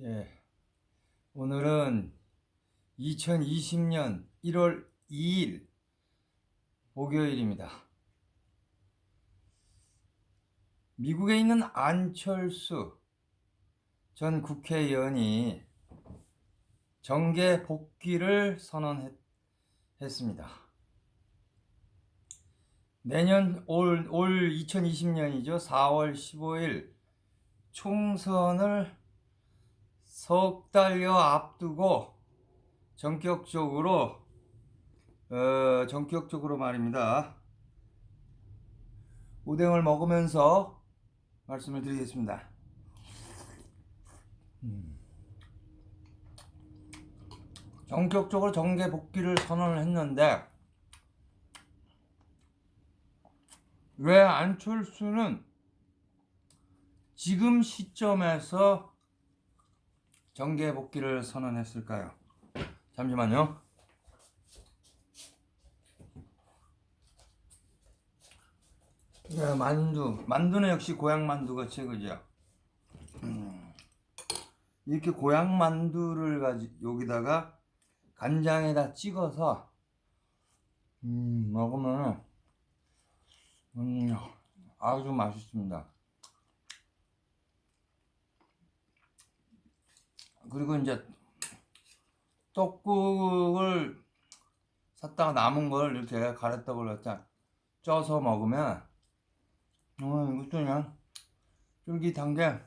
예, 오늘은 2020년 1월 2일 목요일입니다. 미국에 있는 안철수 전 국회의원이 정계 복귀를 선언했습니다. 내년 올 2020년이죠. 4월 15일 총선을 석 달여 앞두고 전격적으로 말입니다. 오뎅을 먹으면서 말씀을 드리겠습니다. 전격적으로 정계 복귀를 선언을 했는데 왜 안철수는 지금 시점에서 정계 복귀를 선언했을까요? 잠시만요. 네, 만두는 역시 고향 만두가 최고죠. 이렇게 고향 만두를 여기다가 간장에다 찍어서 먹으면 아주 맛있습니다. 그리고 이제 떡국을 샀다가 남은 걸 이렇게 가래떡을 갖다 쪄서 먹으면 이것도 그냥 쫄깃한 게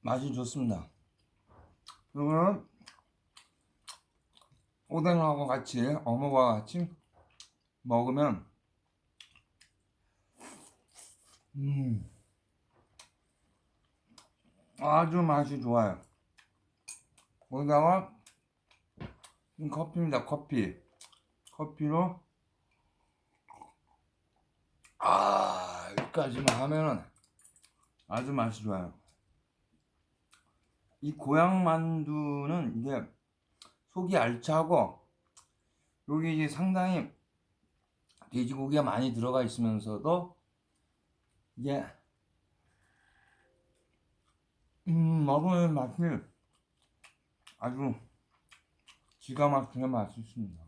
맛이 좋습니다. 그리고 오뎅하고 같이 어묵과 같이 먹으면 아주 맛이 좋아요. 거기다가 커피입니다. 커피로 여기까지만 하면은 아주 맛이 좋아요. 이 고향 만두는 이게 속이 알차고 여기 이제 상당히 돼지고기가 많이 들어가 있으면서도 이게 먹으면 맛이 아주 기가 막히게 맛있습니다.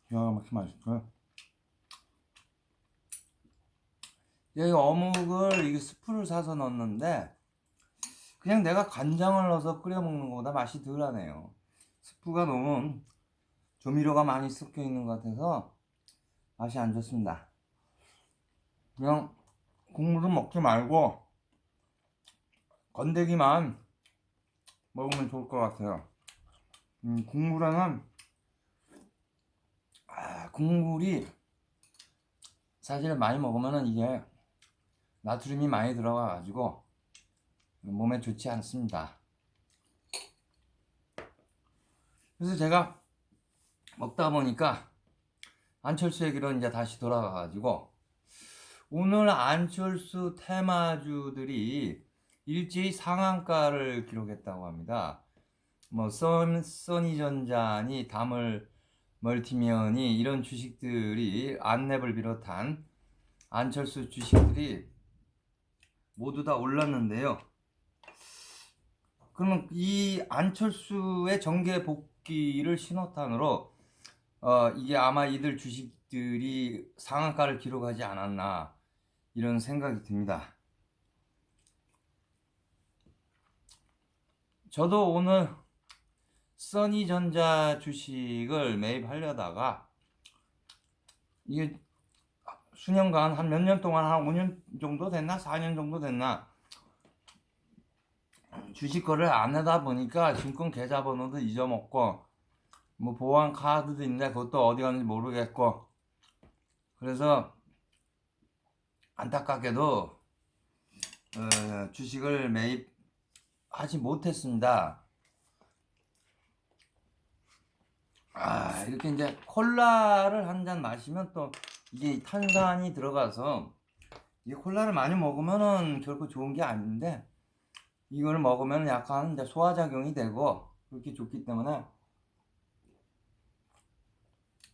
기가 막히게 맛있고요. 여기 어묵을 이게 스프를 사서 넣었는데 그냥 내가 간장을 넣어서 끓여 먹는 것보다 맛이 덜하네요. 스프가 너무 조미료가 많이 섞여 있는 것 같아서 맛이 안 좋습니다. 그냥 국물은 먹지 말고 건더기만 먹으면 좋을 것 같아요. 국물에는 국물이 사실 많이 먹으면은 이게 나트륨이 많이 들어가 가지고 몸에 좋지 않습니다. 그래서 제가 먹다 보니까 안철수 얘기로 이제 다시 돌아가 가지고 오늘 안철수 테마주들이 일제히 상한가를 기록했다고 합니다. 뭐 써니전자니 다물 멀티미언이 이런 주식들이 안랩을 비롯한 안철수 주식들이 모두 다 올랐는데요. 그러면 이 안철수의 정계 복귀를 신호탄으로 이게 아마 이들 주식들이 상한가를 기록하지 않았나 이런 생각이 듭니다. 저도 오늘 써니전자 주식을 매입하려다가 이게 수년간 한 몇 년 동안 한 5년 정도 됐나 4년 정도 됐나 주식 거래를 안 하다 보니까 증권 계좌번호도 잊어먹고 뭐 보안 카드도 있는데 그것도 어디 갔는지 모르겠고 그래서 안타깝게도 주식을 매입하지 못했습니다. 이렇게 이제 콜라를 한 잔 마시면 또 이게 탄산이 들어가서 이 콜라를 많이 먹으면은 결코 좋은 게 아닌데 이걸 먹으면 약간 이제 소화작용이 되고 그렇게 좋기 때문에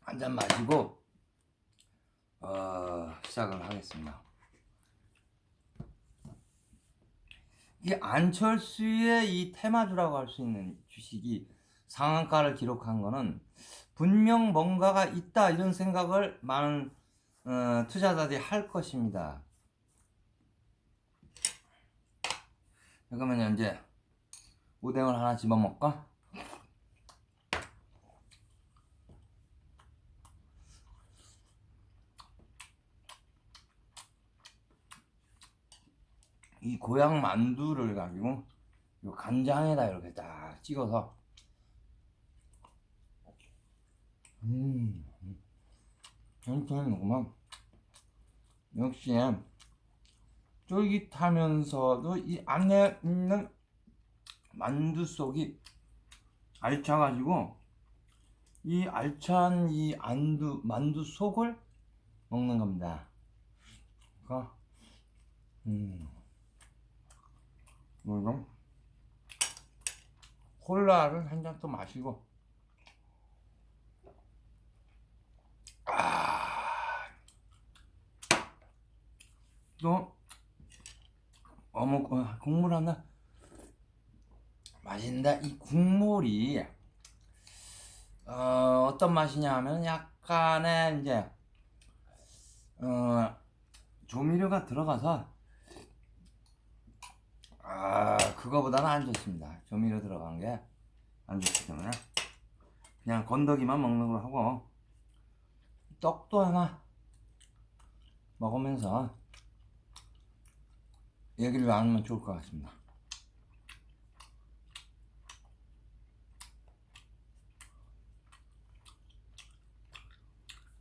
한 잔 마시고 시작을 하겠습니다. 이 안철수의 이 테마주라고 할 수 있는 주식이 상한가를 기록한 거는 분명 뭔가가 있다 이런 생각을 많은 투자자들이 할 것입니다. 그러면 이제 오뎅을 하나 집어먹까? 이 고향 만두를 가지고 요 간장에다 이렇게 딱 찍어서 천천히 먹으면 역시 쫄깃하면서도 이 안에 있는 만두 속이 알차가지고 이 알찬 이 만두 속을 먹는 겁니다. 그러니까 그리고 콜라를 한 잔 또 마시고 또 어묵 국물 하나 맛있는데 이 국물이 어떤 맛이냐 하면 약간의 이제 조미료가 들어가서 그거보다는 안 좋습니다. 조미료 들어간 게 안 좋기 때문에 그냥 건더기만 먹는 걸 하고 떡도 하나 먹으면서 얘기를 나누면 좋을 것 같습니다.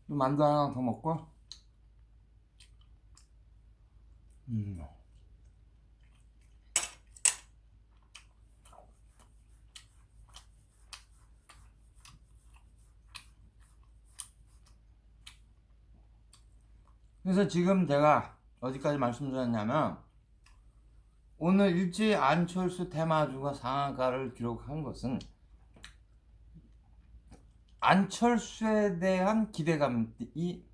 만두 하나 더 먹고 그래서 지금 제가 어디까지 말씀드렸냐면 오늘 일제히 안철수 테마주가 상한가를 기록한 것은 안철수에 대한 기대감이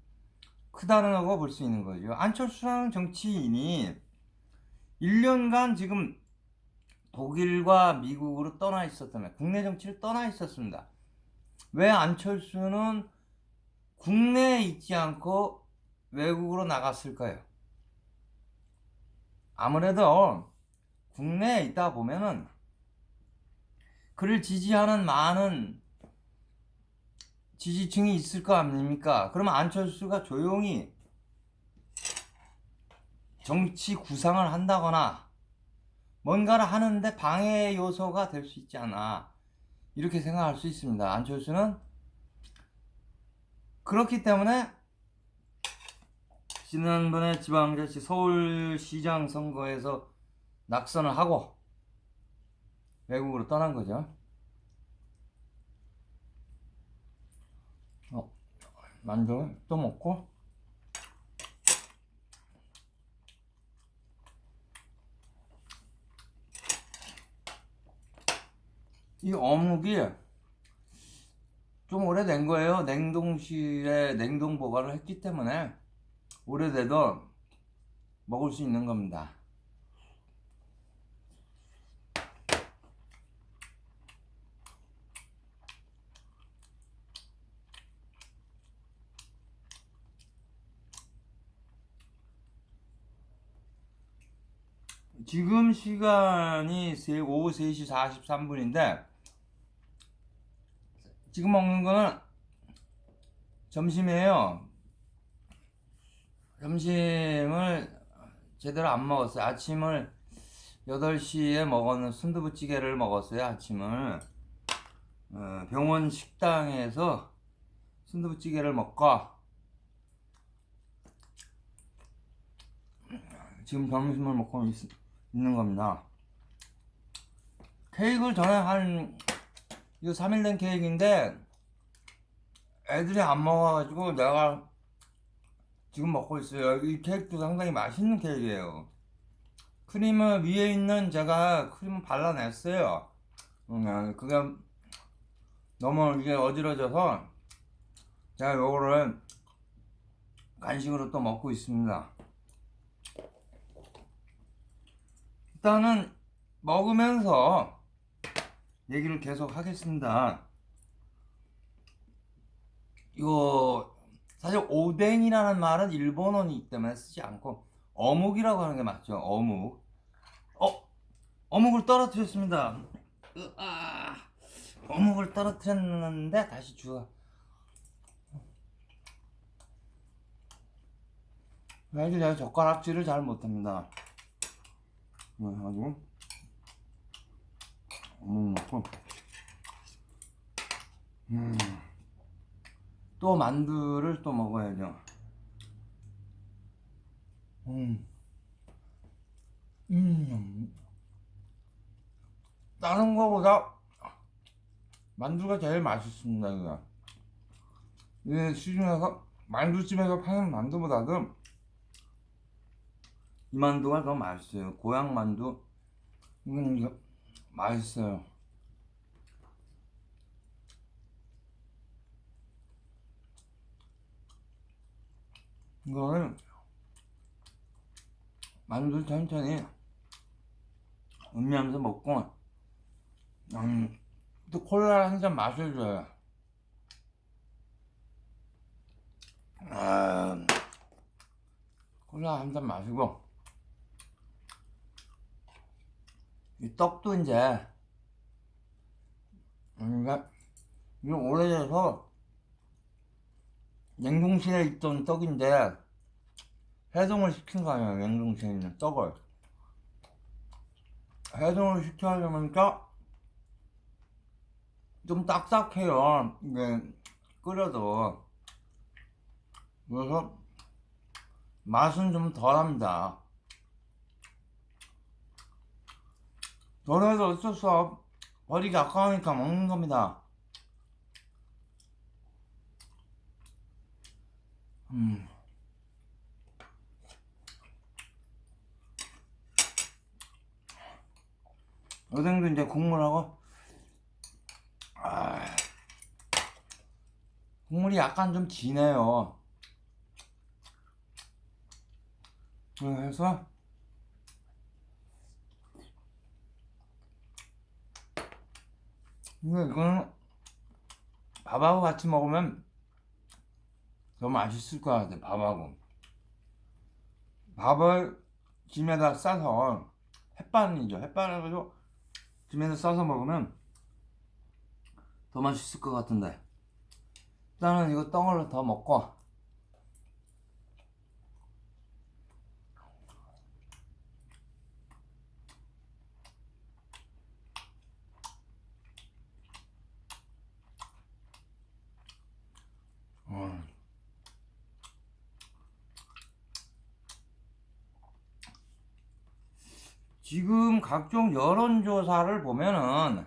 크다고 볼 수 있는 거죠. 안철수라는 정치인이 1년간 지금 독일과 미국으로 떠나 있었다면 국내 정치를 떠나 있었습니다. 왜 안철수는 국내에 있지 않고 외국으로 나갔을까요? 아무래도 국내에 있다 보면은 그를 지지하는 많은 지지층이 있을 거 아닙니까? 그러면 안철수가 조용히 정치 구상을 한다거나 뭔가를 하는데 방해 요소가 될 수 있지 않아 이렇게 생각할 수 있습니다. 안철수는 그렇기 때문에 지난번에 지방자치 서울시장 선거에서 낙선을 하고 외국으로 떠난 거죠. 만두 또 먹고 이 어묵이 좀 오래된 거예요. 냉동실에 냉동 보관을 했기 때문에 오래돼도 먹을 수 있는 겁니다. 지금 시간이 오후 3시 43분인데 지금 먹는 거는 점심이에요. 점심을 제대로 안 먹었어요. 아침을 8시에 먹었는 순두부찌개를 먹었어요. 아침을 병원 식당에서 순두부찌개를 먹고 지금 점심을 먹고 있는 겁니다. 케이크를 전에 이거 3일 된 케이크인데 애들이 안 먹어가지고 내가 지금 먹고 있어요. 이 케이크도 상당히 맛있는 케이크예요. 크림을 위에 있는 제가 크림을 발라냈어요. 그게 너무 이게 어지러져서 제가 요거를 간식으로 또 먹고 있습니다. 일단은 먹으면서 얘기를 계속 하겠습니다. 이거 사실 오뎅이라는 말은 일본어이기 때문에 쓰지 않고 어묵이라고 하는 게 맞죠. 어묵. 어묵을 떨어뜨렸습니다. 어묵을 떨어뜨렸는데 다시 주워. 사실 제가 젓가락질을 잘 못합니다. 그래가지고 어묵 넣고 또 만두를 또 먹어야죠. 다른 거보다 만두가 제일 맛있습니다. 이거. 이 시중에서 만두집에서 파는 만두보다도 이 만두가 더 맛있어요. 고향 만두. 이거 맛있어요. 이거는 만두 천천히 음미하면서 먹고 또 콜라 한 잔 마셔줘요. 콜라 한 잔 마시고 이 떡도 이제 이거 오래돼서 냉동실에 있던 떡인데 해동을 시킨 거 아니에요. 냉동실에 있는 떡을 해동을 시켜야되니까 좀 딱딱해요. 이게 끓여도. 그래서 맛은 좀 덜합니다. 덜해도 어쩔 수 없어. 버리기 아까우니까 먹는 겁니다. 오뎅도 이제 국물하고 국물이 약간 좀 진해요. 그래서 이거는 밥하고 같이 먹으면 더 맛있을 것 같아. 밥하고 밥을 김에다 싸서 햇반이죠. 햇반을 가지고 김에다 싸서 먹으면 더 맛있을 것 같은데 일단은 이거 떡을 더 먹고 지금 각종 여론조사를 보면은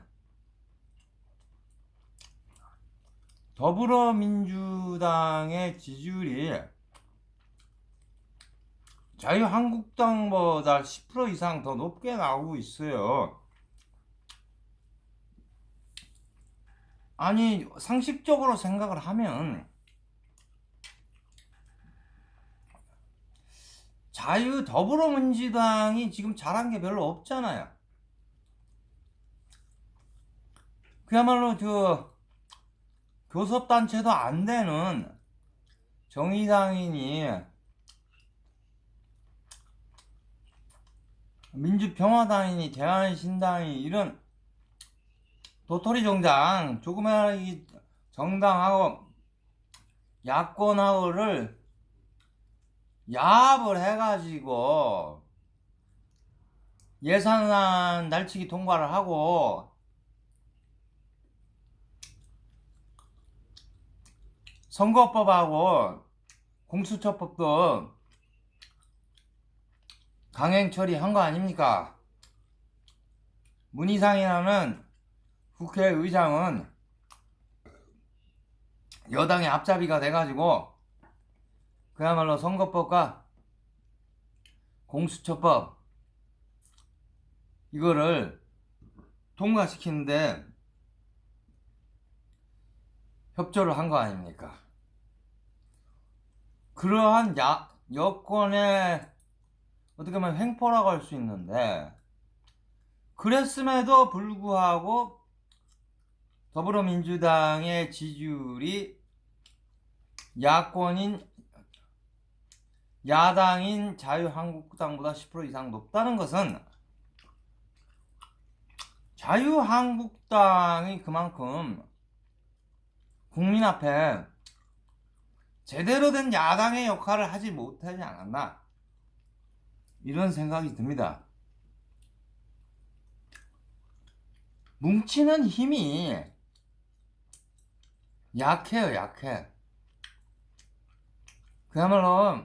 더불어민주당의 지지율이 자유한국당보다 10% 이상 더 높게 나오고 있어요. 아니 상식적으로 생각을 하면 더불어민주당이 지금 잘한 게 별로 없잖아요. 그야말로 교섭단체도 안 되는 정의당이니 민주평화당이니 대한신당이 이런 도토리 정당 조그마한 정당하고 야권하고를 야합을 해가지고 예산안 날치기 통과를 하고 선거법하고 공수처법도 강행 처리한 거 아닙니까? 문희상이라는 국회의장은 여당의 앞잡이가 돼가지고 그야말로 선거법과 공수처법 이거를 통과시키는데 협조를 한 거 아닙니까? 그러한 여권의 어떻게 보면 횡포라고 할 수 있는데 그랬음에도 불구하고 더불어민주당의 지지율이 야당인 자유한국당보다 10% 이상 높다는 것은 자유한국당이 그만큼 국민 앞에 제대로 된 야당의 역할을 하지 못하지 않았나, 이런 생각이 듭니다. 뭉치는 힘이 약해요, 약해. 그야말로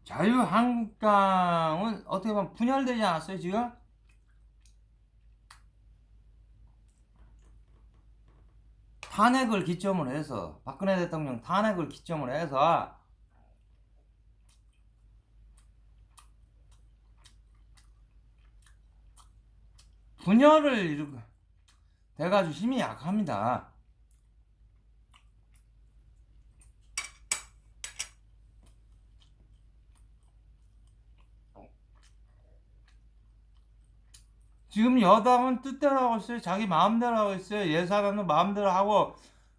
자유한국당은 어떻게 보면 분열되지 않았어요, 지금? 탄핵을 기점으로 해서, 박근혜 대통령 탄핵을 기점으로 해서 분열을 이루고 돼가지고 힘이 약합니다. 지금 여당은 뜻대로 하고 있어요. 자기 마음대로 하고 있어요. 예산안도 마음대로 하고,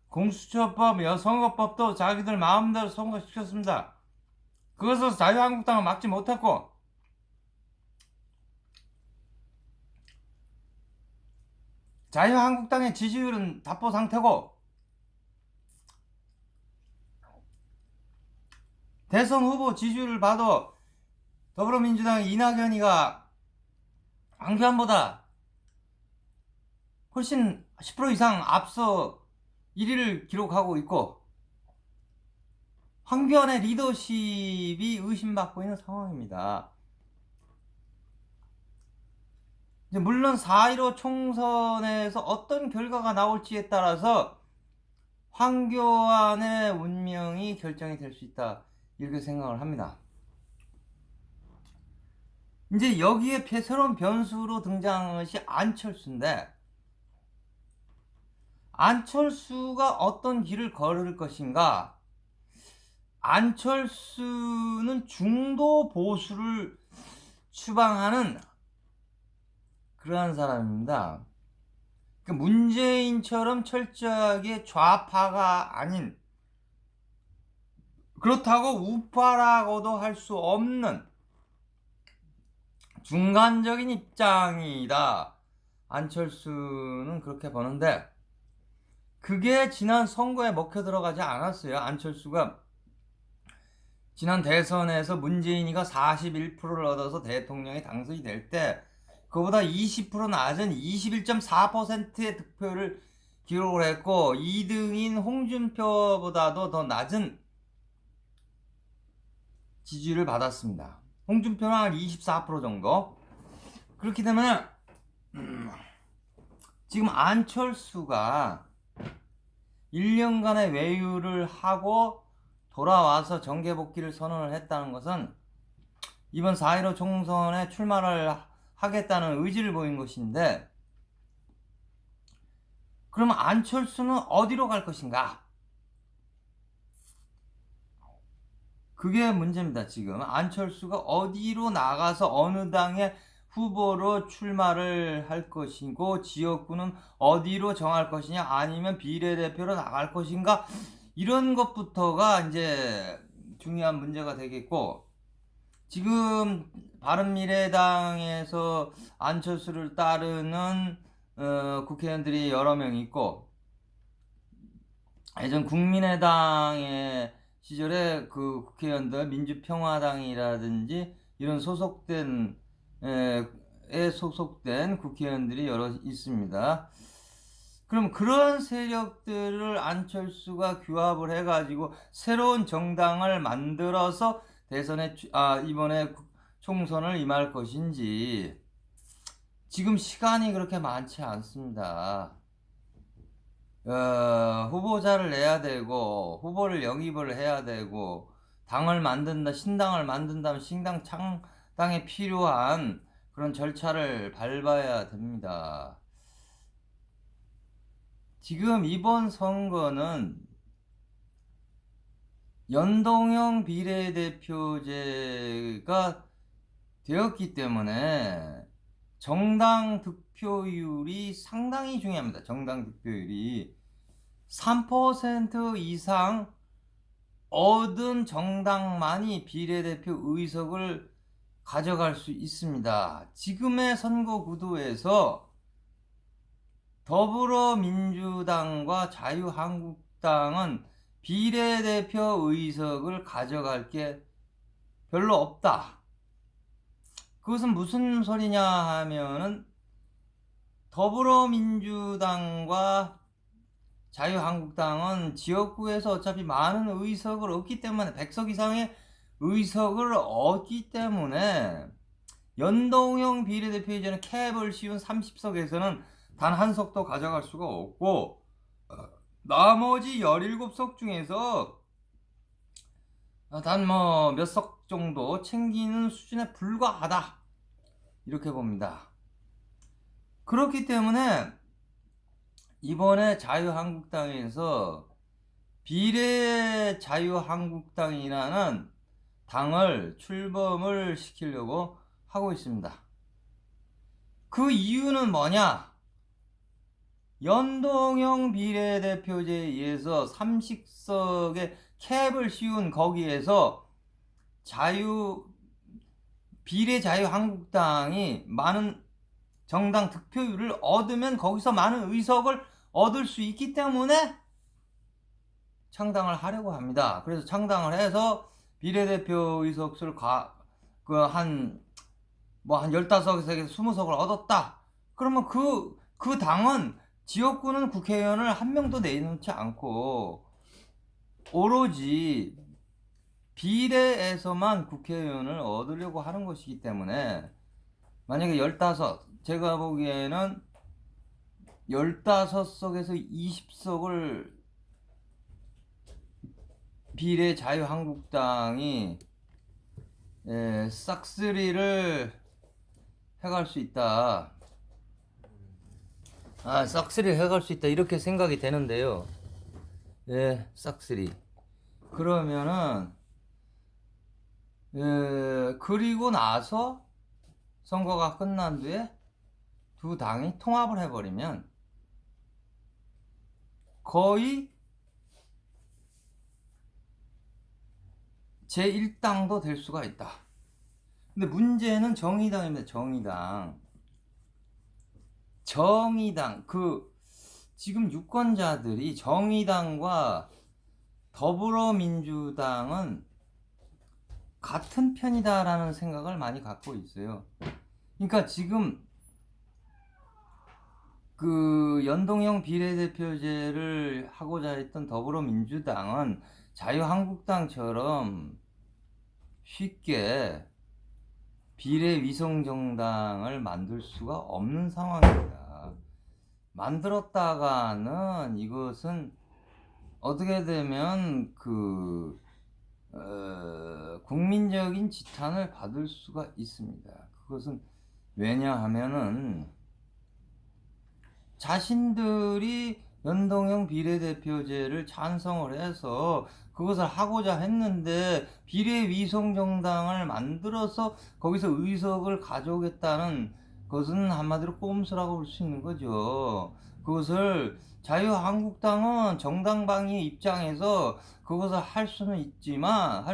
공수처법, 선거법도 자기들 마음대로 통과시켰습니다. 그것을 자유한국당은 막지 못했고, 자유한국당의 지지율은 답보 상태고, 대선 후보 지지율을 봐도 더불어민주당의 이낙연이가 황교안보다 훨씬 10% 이상 앞서 1위를 기록하고 있고, 황교안의 리더십이 의심받고 있는 상황입니다. 이제 물론 4.15 총선에서 어떤 결과가 나올지에 따라서 황교안의 운명이 결정이 될 수 있다, 이렇게 생각을 합니다. 이제 여기에 새로운 변수로 등장한 것이 안철수인데, 안철수가 어떤 길을 걸을 것인가. 안철수는 중도 보수를 추방하는 그러한 사람입니다. 문재인처럼 철저하게 좌파가 아닌, 그렇다고 우파라고도 할 수 없는 중간적인 입장이다, 안철수는 그렇게 보는데, 그게 지난 선거에 먹혀 들어가지 않았어요. 안철수가 지난 대선에서 문재인이가 41%를 얻어서 대통령에 당선이 될 때 그보다 20% 낮은 21.4%의 득표를 기록을 했고, 2등인 홍준표보다도 더 낮은 지지율을 받았습니다. 홍준표는 한 24% 정도. 그렇기 때문에 지금 안철수가 1년간의 외유를 하고 돌아와서 정계복귀를 선언을 했다는 것은 이번 4.15 총선에 출마를 하겠다는 의지를 보인 것인데, 그러면 안철수는 어디로 갈 것인가? 그게 문제입니다. 지금 안철수가 어디로 나가서 어느 당의 후보로 출마를 할 것이고, 지역구는 어디로 정할 것이냐, 아니면 비례대표로 나갈 것인가, 이런 것부터가 이제 중요한 문제가 되겠고, 지금 바른미래당에서 안철수를 따르는 국회의원들이 여러 명 있고, 예전 국민의당의 시절에 그 국회의원들, 민주평화당이라든지 이런 소속된 국회의원들이 여러 있습니다. 그럼 그런 세력들을 안철수가 규합을 해가지고 새로운 정당을 만들어서 대선에 이번에 총선을 임할 것인지, 지금 시간이 그렇게 많지 않습니다. 후보자를 내야 되고, 후보를 영입을 해야 되고, 당을 만든다, 신당을 만든다면 신당 창당에 필요한 그런 절차를 밟아야 됩니다. 지금 이번 선거는 연동형 비례대표제가 되었기 때문에 정당 득표율이 상당히 중요합니다. 정당 득표율이 3% 이상 얻은 정당만이 비례대표 의석을 가져갈 수 있습니다. 지금의 선거 구도에서 더불어민주당과 자유한국당은 비례대표 의석을 가져갈 게 별로 없다. 그것은 무슨 소리냐 하면은 더불어민주당과 자유한국당은 지역구에서 어차피 많은 의석을 얻기 때문에 100석 이상의 의석을 얻기 때문에 연동형 비례대표제는 캡을 씌운 30석에서는 단 한 석도 가져갈 수가 없고 나머지 17석 중에서 단 뭐 몇 석 정도 챙기는 수준에 불과하다 이렇게 봅니다. 그렇기 때문에 이번에 자유한국당에서 비례 자유한국당이라는 당을 출범을 시키려고 하고 있습니다. 그 이유는 뭐냐? 연동형 비례대표제에 의해서 30석의 캡을 씌운 거기에서 비례 자유한국당이 많은 정당 득표율을 얻으면 거기서 많은 의석을 얻을 수 있기 때문에 창당을 하려고 합니다. 그래서 창당을 해서 비례대표 의석수를 한 15석에서 20석을 얻었다. 그러면 그 당은 지역구는 국회의원을 한 명도 내놓지 않고 오로지 비례에서만 국회의원을 얻으려고 하는 것이기 때문에 만약에 15, 제가 보기에는 15석에서 20석을 비례 자유한국당이 싹쓸이를 해갈 수 있다. 싹쓸이 해갈 수 있다 이렇게 생각이 되는데요. 싹쓸이. 그러면은 그리고 나서 선거가 끝난 뒤에 두 당이 통합을 해버리면 거의 제1당도 될 수가 있다. 근데 문제는 정의당입니다. 정의당. 지금 유권자들이 정의당과 더불어민주당은 같은 편이다라는 생각을 많이 갖고 있어요. 그러니까 지금 연동형 비례대표제를 하고자 했던 더불어민주당은 자유한국당처럼 쉽게 비례위성정당을 만들 수가 없는 상황입니다. 만들었다가는 이것은 어떻게 되면 국민적인 지탄을 받을 수가 있습니다. 그것은 왜냐하면은 자신들이 연동형 비례대표제를 찬성을 해서 그것을 하고자 했는데 비례위성정당을 만들어서 거기서 의석을 가져오겠다는 것은 한마디로 꼼수라고 볼 수 있는 거죠. 그것을 자유한국당은 정당방위의 입장에서 그것을 할 수 있지만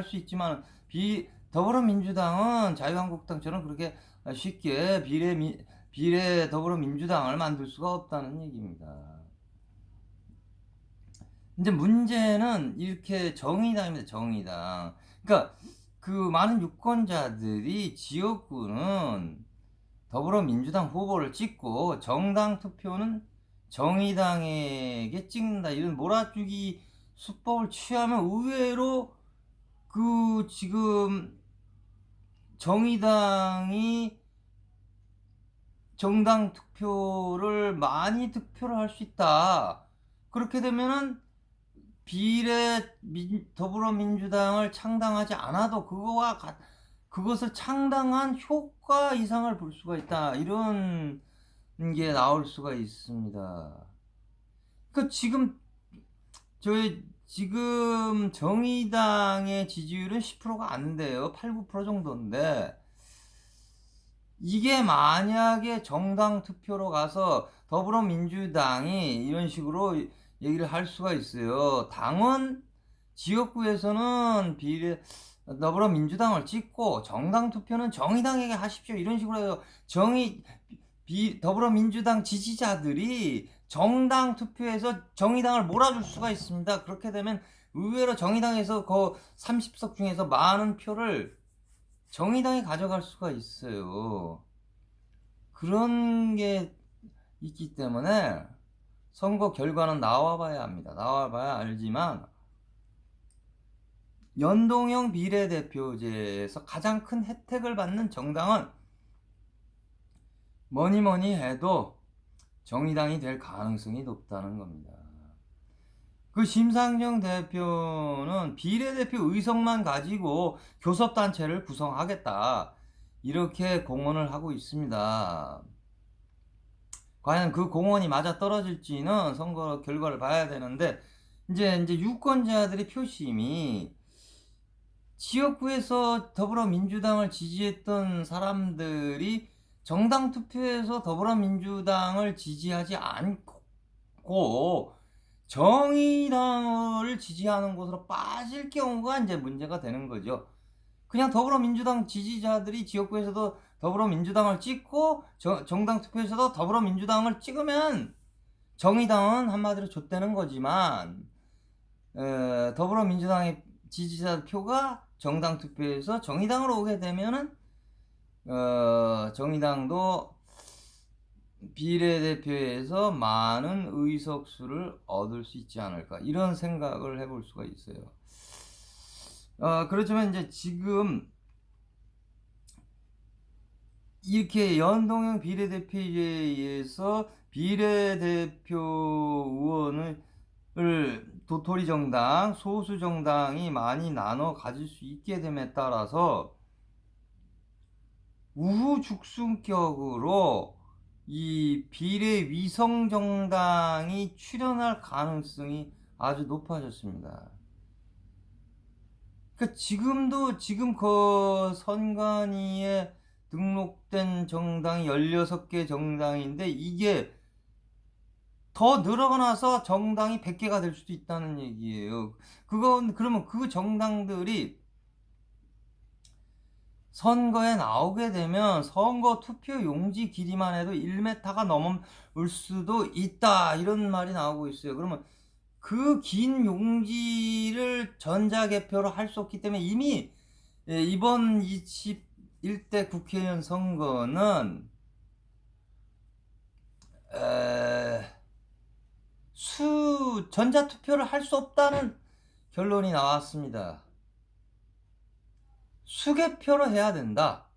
더불어민주당은 자유한국당처럼 그렇게 쉽게 비례 더불어민주당을 만들 수가 없다는 얘기입니다. 이제 문제는 이렇게 정의당입니다. 정의당. 그러니까 많은 유권자들이 지역구는 더불어민주당 후보를 찍고 정당 투표는 정의당에게 찍는다. 이런 몰아주기 수법을 취하면 의외로 지금 정의당이 정당 투표를 많이 득표를 할 수 있다. 그렇게 되면은 더불어민주당을 창당하지 않아도 그것을 창당한 효과 이상을 볼 수가 있다. 이런 게 나올 수가 있습니다. 지금 정의당의 지지율은 10%가 안 돼요. 8, 9% 정도인데 이게 만약에 정당 투표로 가서 더불어민주당이 이런 식으로 얘기를 할 수가 있어요. 당은 지역구에서는 더불어민주당을 찍고 정당 투표는 정의당에게 하십시오. 이런 식으로 해요. 더불어민주당 지지자들이 정당 투표에서 정의당을 몰아줄 수가 있습니다. 그렇게 되면 의외로 정의당에서 그 30석 중에서 많은 표를 정의당이 가져갈 수가 있어요. 그런 게 있기 때문에 선거 결과는 나와봐야 합니다. 나와봐야 알지만 연동형 비례대표제에서 가장 큰 혜택을 받는 정당은 뭐니 해도 정의당이 될 가능성이 높다는 겁니다. 그 심상정 대표는 비례대표 의석만 가지고 교섭단체를 구성하겠다 이렇게 공언을 하고 있습니다. 과연 그 공언이 맞아 떨어질지는 선거 결과를 봐야 되는데 이제 유권자들의 표심이 지역구에서 더불어민주당을 지지했던 사람들이 정당 투표에서 더불어민주당을 지지하지 않고 정의당을 지지하는 곳으로 빠질 경우가 이제 문제가 되는 거죠. 그냥 더불어민주당 지지자들이 지역구에서도 더불어민주당을 찍고 정당 투표에서도 더불어민주당을 찍으면 정의당은 한마디로 좆되는 거지만 더불어민주당의 지지자 표가 정당 투표에서 정의당으로 오게 되면은 정의당도 비례대표에서 많은 의석수를 얻을 수 있지 않을까 이런 생각을 해볼 수가 있어요. 그렇지만 이제 지금 이렇게 연동형 비례대표제에서 비례대표 의원을 도토리 정당, 소수 정당이 많이 나눠 가질 수 있게 됨에 따라서 우후죽순격으로 이 비례 위성 정당이 출현할 가능성이 아주 높아졌습니다. 그러니까 지금 그 선관위에 등록된 정당이 16개 정당인데 이게 더 늘어나서 정당이 100개가 될 수도 있다는 얘기예요. 그러면 그 정당들이 선거에 나오게 되면 선거 투표 용지 길이만 해도 1m가 넘을 수도 있다 이런 말이 나오고 있어요. 그러면 그 긴 용지를 전자개표로 할 수 없기 때문에 이미 이번 21대 국회의원 선거는 전자투표를 할 수 없다는 결론이 나왔습니다. 수개표로 해야 된다.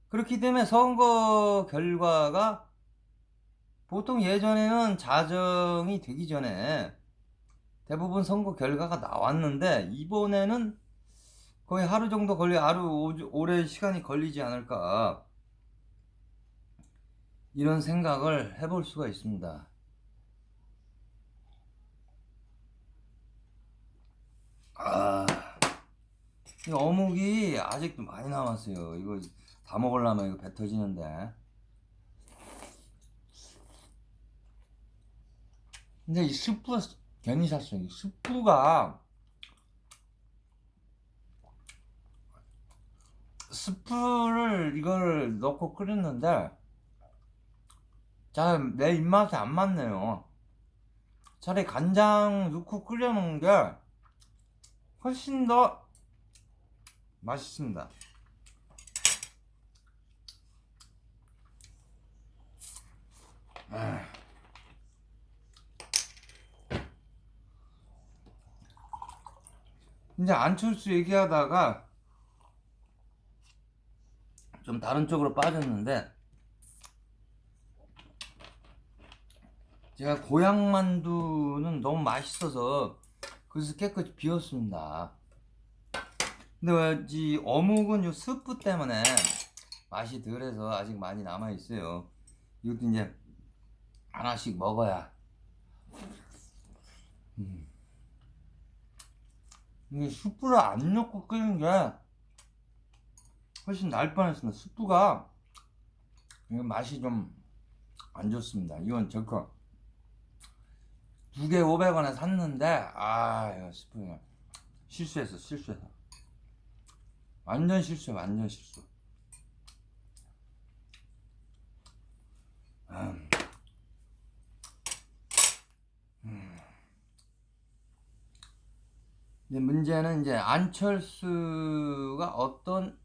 그렇기 때문에 선거 결과가 보통 예전에는 자정이 되기 전에 대부분 선거 결과가 나왔는데 이번에는 거의 하루 정도 오래 시간이 걸리지 않을까 이런 생각을 해볼 수가 있습니다. 이 어묵이 아직도 많이 남았어요. 이거 다 먹으려면 이거 배 터지는데. 근데 이 스프 괜히 샀어요. 이 스프를 이걸 넣고 끓였는데 잘 내 입맛에 안 맞네요. 차라리 간장 넣고 끓여 먹는 게 훨씬 더 맛있습니다. 이제 안철수 얘기하다가 좀 다른 쪽으로 빠졌는데 제가 고향 만두는 너무 맛있어서 그래서 깨끗이 비웠습니다. 근데 왠지 어묵은 요 스프 때문에 맛이 덜해서 아직 많이 남아있어요. 이것도 이제 하나씩 먹어야 이게 스프를 안 넣고 끓이는 게 훨씬 나을 뻔했습니다. 스프가 이거 맛이 좀 안 좋습니다. 이건 저거 2개 500원에 샀는데 이거 스프 실수했어. 완전 실수, 완전 실수. 이제 문제는 이제 안철수가 어떤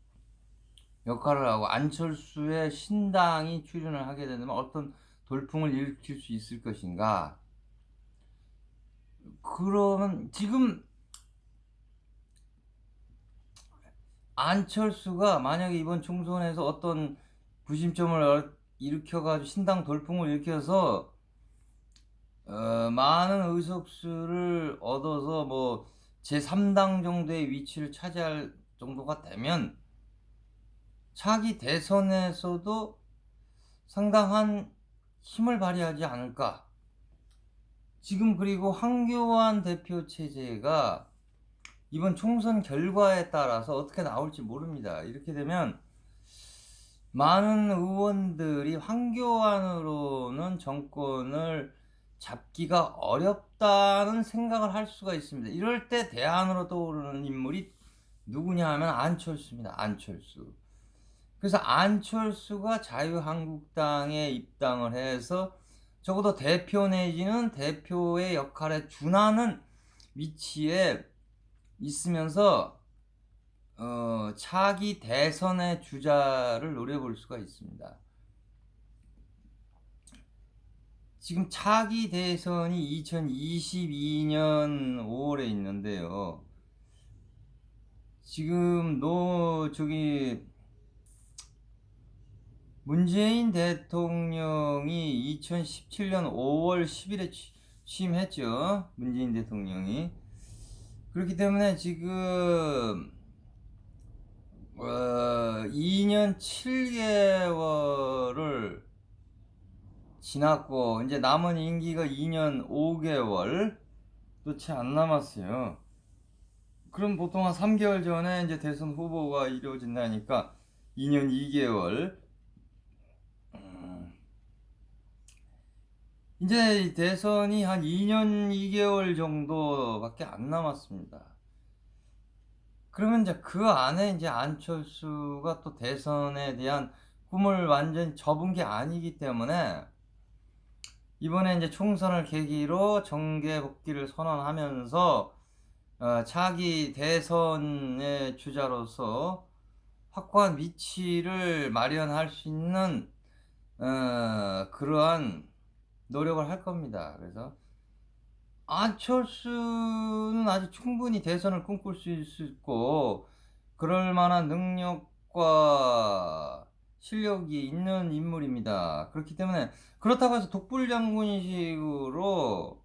역할을 하고 안철수의 신당이 출연을 하게 된다면 어떤 돌풍을 일으킬 수 있을 것인가. 그러면 지금 안철수가 만약에 이번 총선에서 어떤 부심점을 일으켜가지고 신당 돌풍을 일으켜서 많은 의석수를 얻어서 뭐 제3당 정도의 위치를 차지할 정도가 되면 차기 대선에서도 상당한 힘을 발휘하지 않을까. 지금 그리고 황교안 대표 체제가 이번 총선 결과에 따라서 어떻게 나올지 모릅니다. 이렇게 되면 많은 의원들이 황교안으로는 정권을 잡기가 어렵다는 생각을 할 수가 있습니다. 이럴 때 대안으로 떠오르는 인물이 누구냐 하면 안철수입니다. 안철수. 그래서 안철수가 자유한국당에 입당을 해서 적어도 대표 내지는 대표의 역할에 준하는 위치에 있으면서 차기 대선의 주자를 노려볼 수가 있습니다. 지금 차기 대선이 2022년 5월에 있는데요. 지금 문재인 대통령이 2017년 5월 10일에 취임했죠. 문재인 대통령이. 그렇기 때문에 지금 2년 7개월을 지났고 이제 남은 임기가 2년 5개월 또 채 안 남았어요. 그럼 보통 한 3개월 전에 이제 대선 후보가 이루어진다니까 2년 2개월. 이제 대선이 한 2년 2개월 정도밖에 안 남았습니다. 그러면 이제 그 안에 이제 안철수가 또 대선에 대한 꿈을 완전히 접은 게 아니기 때문에 이번에 이제 총선을 계기로 정계 복귀를 선언하면서 차기 대선의 주자로서 확고한 위치를 마련할 수 있는 그러한 노력을 할 겁니다. 그래서 안철수는 아직 충분히 대선을 꿈꿀 수 있고 그럴 만한 능력과 실력이 있는 인물입니다. 그렇기 때문에 그렇다고 해서 독불장군식으로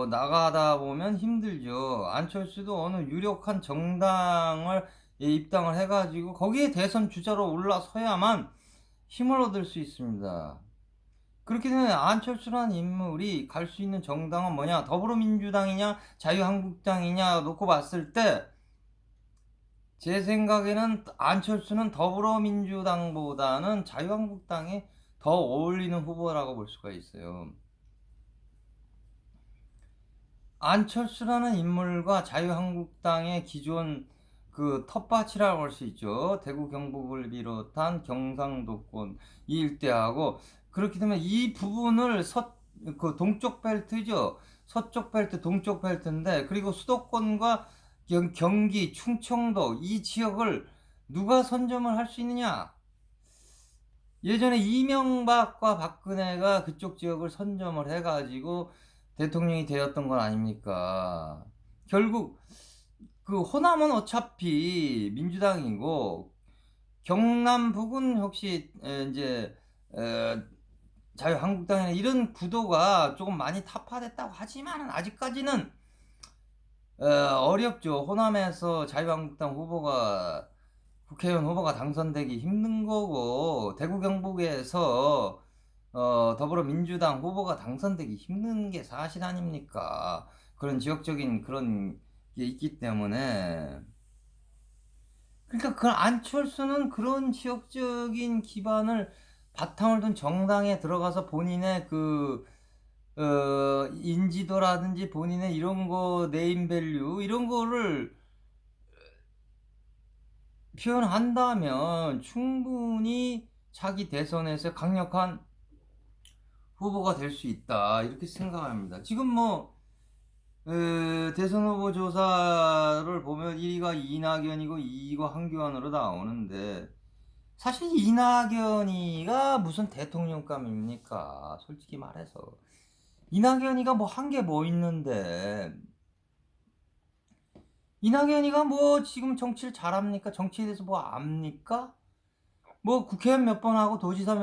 나가다 보면 힘들죠. 안철수도 어느 유력한 정당을 입당을 해가지고 거기에 대선 주자로 올라서야만 힘을 얻을 수 있습니다. 그렇기 때문에 안철수라는 인물이 갈 수 있는 정당은 뭐냐? 더불어민주당이냐 자유한국당이냐 놓고 봤을 때 제 생각에는 안철수는 더불어민주당보다는 자유한국당에 더 어울리는 후보라고 볼 수가 있어요. 안철수라는 인물과 자유한국당의 기존 그 텃밭이라고 할 수 있죠. 대구 경북을 비롯한 경상도권 이 일대하고 그렇기 때문에 이 부분을 그 동쪽 벨트죠. 서쪽 벨트, 동쪽 벨트인데 그리고 수도권과 경기, 충청도 이 지역을 누가 선점을 할 수 있느냐? 예전에 이명박과 박근혜가 그쪽 지역을 선점을 해가지고 대통령이 되었던 건 아닙니까? 결국 그 호남은 어차피 민주당이고 경남북은 혹시 이제 자유한국당이나 이런 구도가 조금 많이 타파됐다고 하지만 아직까지는 어렵죠. 호남에서 자유한국당 후보가 국회의원 후보가 당선되기 힘든 거고 대구 경북에서 더불어민주당 후보가 당선되기 힘든 게 사실 아닙니까? 그런 지역적인 그런 게 있기 때문에 그러니까 그 안철수는 그런 지역적인 기반을 바탕을 둔 정당에 들어가서 본인의 인지도라든지 본인의 이런 거 네임밸류 이런 거를 표현한다면 충분히 자기 대선에서 강력한 후보가 될 수 있다 이렇게 생각합니다. 지금 뭐 대선 후보 조사를 보면 1위가 이낙연이고 2위가 황교안으로 나오는데 사실 이낙연이가 무슨 대통령감입니까? 솔직히 말해서 이낙연이가 뭐 한 게 뭐 있는데 이낙연이가 뭐 지금 정치를 잘합니까? 정치에 대해서 뭐 압니까? 뭐 국회의원 몇 번 하고 도지사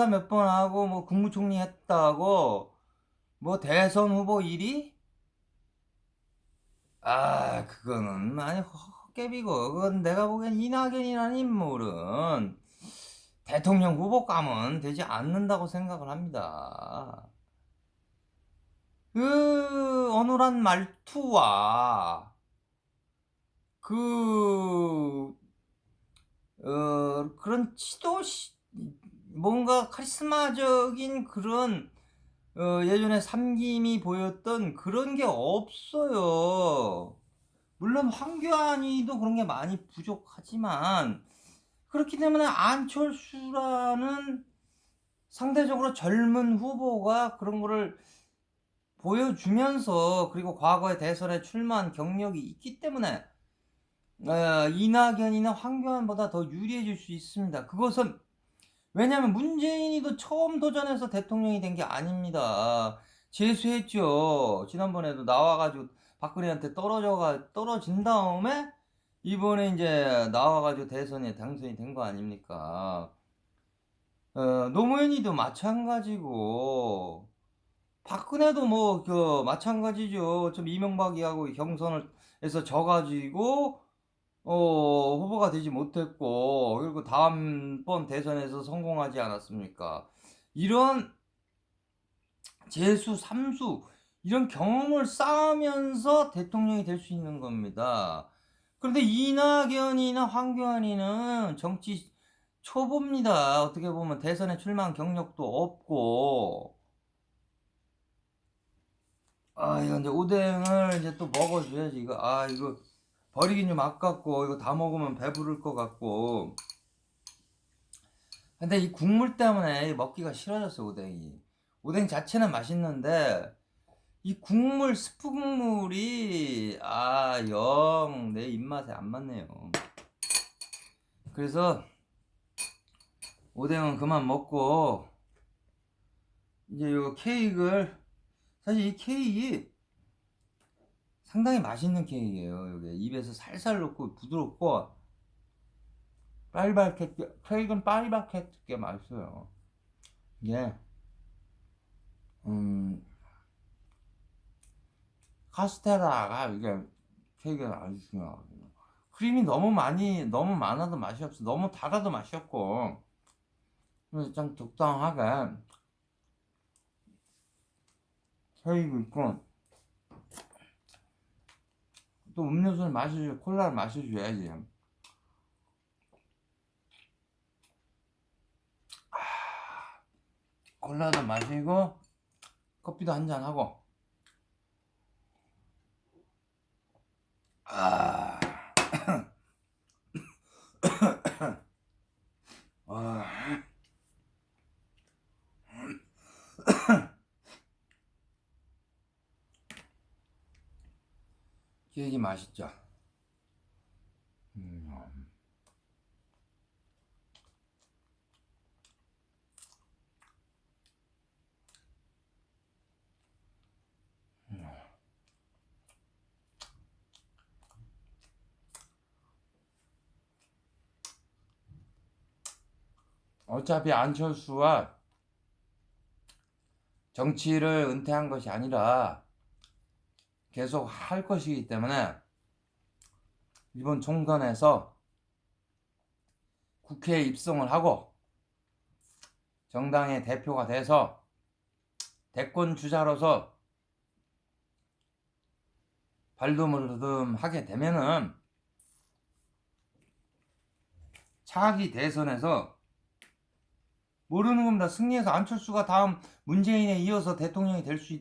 몇 번 하고 뭐 국무총리 했다고 뭐 대선 후보 1위? 아 그거는 많이 헛개비고 그건 내가 보기엔 이낙연이라는 인물은 대통령 후보감은 되지 않는다고 생각을 합니다. 그 어눌한 말투와 그 그런 뭔가 카리스마적인 그런 예전에 삼김이 보였던 그런 게 없어요. 물론 황교안이도 그런 게 많이 부족하지만 그렇기 때문에 안철수라는 상대적으로 젊은 후보가 그런 거를 보여주면서 그리고 과거에 대선에 출마한 경력이 있기 때문에 이낙연이나 황교안보다 더 유리해질 수 있습니다. 그것은 왜냐하면 문재인이도 처음 도전해서 대통령이 된 게 아닙니다. 재수했죠. 지난번에도 나와가지고 박근혜한테 떨어진 다음에 이번에 이제 나와가지고 대선에 당선이 된 거 아닙니까? 노무현이도 마찬가지고 박근혜도 뭐 마찬가지죠. 좀 이명박이하고 경선을 해서 져가지고 후보가 되지 못했고 그리고 다음번 대선에서 성공하지 않았습니까? 이런 재수, 삼수 이런 경험을 쌓으면서 대통령이 될 수 있는 겁니다. 그런데 이낙연이나 황교안이는 정치 초보입니다. 어떻게 보면 대선에 출마한 경력도 없고 이거 이제 오뎅을 이제 또 먹어줘야지 이거 버리긴 좀 아깝고 이거 다 먹으면 배부를 것 같고 근데 이 국물 때문에 먹기가 싫어졌어 오뎅이. 오뎅 자체는 맛있는데 이 국물 스프 국물이 영 내 입맛에 안 맞네요. 그래서 오뎅은 그만 먹고 이제 요 케이크를 사실 이 케이크 상당히 맛있는 케이크예요. 여기 입에서 살살 녹고 부드럽고 케이크는 파리바게뜨 맛있어요. 이게 카스테라가 이게 케이크가 아주 중요하거든요. 크림이 너무 많아도 맛이 없어. 너무 달아도 맛이 없고. 그래서 좀 적당하게 케이크 있고, 또 음료수를 콜라를 마셔줘야지. 콜라도 마시고, 커피도 한잔 하고. 아, 아, 케이크 맛있죠. 음. 어차피 안철수와 정치를 은퇴한 것이 아니라 계속 할 것이기 때문에 이번 총선에서 국회에 입성을 하고 정당의 대표가 돼서 대권 주자로서 발돋움하게 되면은 차기 대선에서 모르는 겁니다. 승리해서 안철수가 다음 문재인에 이어서 대통령이 될 수